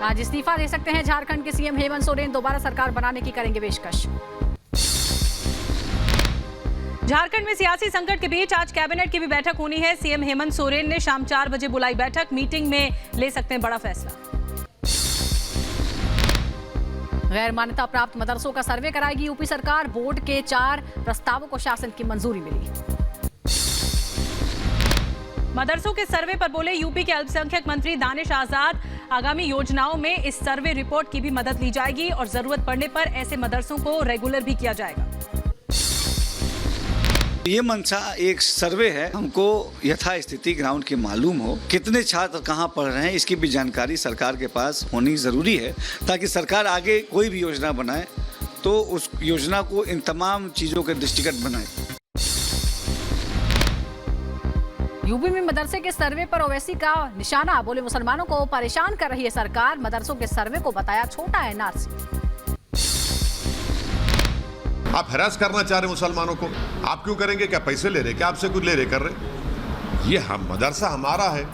आज इस्तीफा दे सकते हैं झारखंड के सीएम हेमंत सोरेन, दोबारा सरकार बनाने की करेंगे पेशकश। झारखंड में सियासी संकट के बीच आज कैबिनेट की भी बैठक होनी है। सीएम हेमंत सोरेन ने शाम 4 बजे बुलाई बैठक, मीटिंग में ले सकते हैं बड़ा फैसला। गैर मान्यता प्राप्त मदरसों का सर्वे कराएगी यूपी सरकार, बोर्ड के 4 प्रस्तावों को शासन की मंजूरी मिली। मदरसों के सर्वे पर बोले यूपी के अल्पसंख्यक मंत्री दानिश आजाद, आगामी योजनाओं में इस सर्वे रिपोर्ट की भी मदद ली जाएगी और जरूरत पड़ने पर ऐसे मदरसों को रेगुलर भी किया जाएगा। ये मंशा एक सर्वे है, हमको यथास्थिति ग्राउंड की मालूम हो, कितने छात्र कहाँ पढ़ रहे हैं, इसकी भी जानकारी सरकार के पास होनी जरूरी है, ताकि सरकार आगे कोई भी योजना बनाए तो उस योजना को इन तमाम चीजों के दृष्टिगत बनाए। यूपी में मदरसे के सर्वे पर ओवैसी का निशाना, बोले मुसलमानों को परेशान कर रही है सरकार, मदरसों के सर्वे को बताया छोटा एनआरसी। आप हैरास करना चाह रहे मुसलमानों को, आप क्यों करेंगे? क्या पैसे ले रहे, क्या आपसे कुछ ले रहे कर रहे? ये हम मदरसा हमारा है,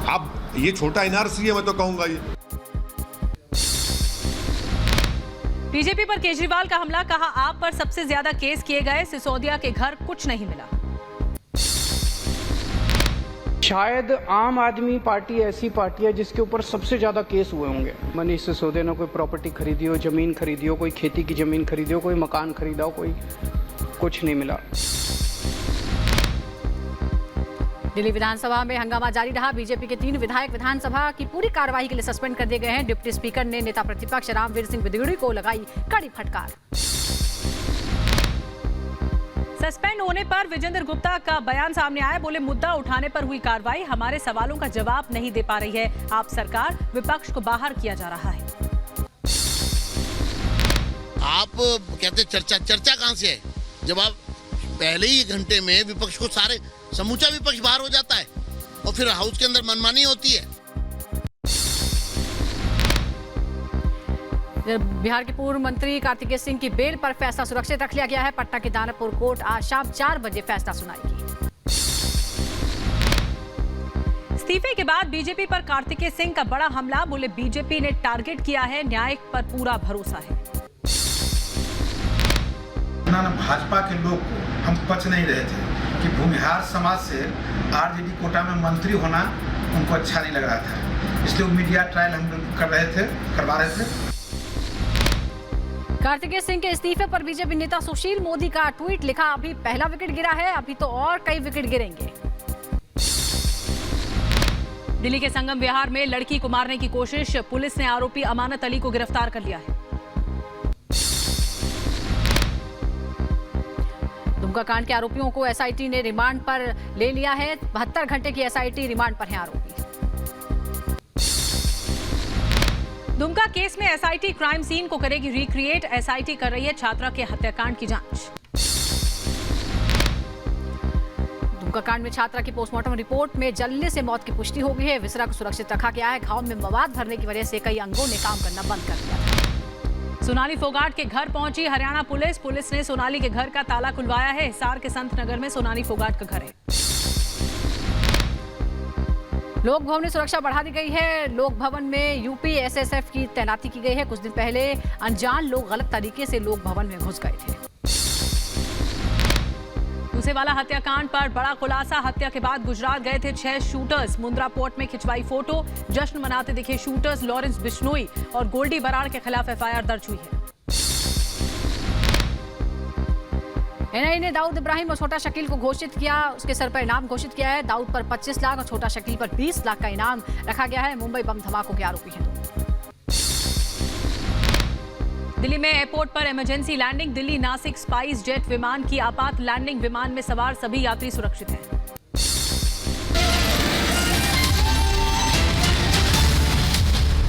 अब ये छोटा एनआरसी है, मैं तो कहूंगा ये। बीजेपी पर केजरीवाल का हमला, कहा आप पर सबसे ज्यादा केस किए गए, सिसोदिया के घर कुछ नहीं मिला। शायद आम आदमी पार्टी ऐसी पार्टी है जिसके ऊपर सबसे ज्यादा केस हुए होंगे। मनीष सिसोदिया ने कोई प्रॉपर्टी खरीदी हो, जमीन खरीदी हो, कोई खेती की जमीन खरीदी हो, कोई मकान खरीदा हो, कोई कुछ नहीं मिला। दिल्ली विधानसभा में हंगामा जारी रहा, बीजेपी के 3 विधायक विधानसभा की पूरी कार्रवाई के लिए सस्पेंड कर दिए गए हैं। डिप्टी स्पीकर ने नेता प्रतिपक्ष रामवीर सिंह बिदुड़ी को लगाई कड़ी फटकार। सस्पेंड होने पर विजेंद्र गुप्ता का बयान सामने आया, बोले मुद्दा उठाने पर हुई कार्रवाई, हमारे सवालों का जवाब नहीं दे पा रही है आप सरकार, विपक्ष को बाहर किया जा रहा है। आप कहते चर्चा कहां से है, जब आप पहले ही घंटे में विपक्ष को सारे समूचा विपक्ष बाहर हो जाता है और फिर हाउस के अंदर मनमानी होती है। बिहार के पूर्व मंत्री कार्तिकेय सिंह की बेल पर फैसला सुरक्षित रख लिया गया है। पटना की दानापुर कोर्ट आज शाम 4 बजे फैसला सुनाएगी। इस्तीफे के बाद बीजेपी पर कार्तिकेय सिंह का बड़ा हमला, बोले बीजेपी ने टारगेट किया है, न्याय पर पूरा भरोसा है। भाजपा के लोग को हम पच नहीं रहे थे कि भूमिहार समाज से आरजेडी कोटा में मंत्री होना उनको अच्छा नहीं लग रहा था, इसलिए मीडिया ट्रायल हम करवा रहे थे। कार्तिकेय सिंह के इस्तीफे पर बीजेपी नेता सुशील मोदी का ट्वीट लिखा, अभी पहला विकेट गिरा है, अभी तो और कई विकेट गिरेंगे। दिल्ली के संगम विहार में लड़की को मारने की कोशिश, पुलिस ने आरोपी अमानत अली को गिरफ्तार कर लिया है। दुमका कांड के आरोपियों को एसआईटी ने रिमांड पर ले लिया है, 72 घंटे की एसआईटी रिमांड पर हैं आरोपी। दुमका केस में एसआईटी क्राइम सीन को करेगी रिक्रिएट, एसआईटी कर रही है छात्रा के हत्याकांड की जांच। दुमका कांड में छात्रा की पोस्टमार्टम रिपोर्ट में जलने से मौत की पुष्टि हो गई है। विसरा को सुरक्षित रखा गया है, घाव में मवाद भरने की वजह से कई अंगों ने काम करना बंद कर दिया था। सोनाली फोगाट के घर पहुंची हरियाणा पुलिस, पुलिस ने सोनाली के घर का ताला खुलवाया है। हिसार के संत नगर में सोनाली फोगाट का घर है। लोक भवन में सुरक्षा बढ़ा दी गई है। लोक भवन में यूपी एसएसएफ की तैनाती की गई है। कुछ दिन पहले अनजान लोग गलत तरीके से लोक भवन में घुस गए थे। मूसेवाला हत्याकांड पर बड़ा खुलासा, हत्या के बाद गुजरात गए थे 6 शूटर्स, मुंद्रा पोर्ट में खिंचवाई फोटो, जश्न मनाते दिखे शूटर्स। लॉरेंस बिश्नोई और गोल्डी बराड़ के खिलाफ एफआईआर दर्ज हुई है। एनआईए ने दाऊद इब्राहिम और छोटा शकील को घोषित किया, उसके सर पर इनाम घोषित किया है। दाऊद पर 25 लाख और छोटा शकील पर 20 लाख का इनाम रखा गया है। मुंबई बम धमाकों के आरोपी हैं। दिल्ली में एयरपोर्ट पर emergency landing, Delhi Nashik SpiceJet विमान की आपात लैंडिंग, विमान में सवार सभी यात्री सुरक्षित हैं।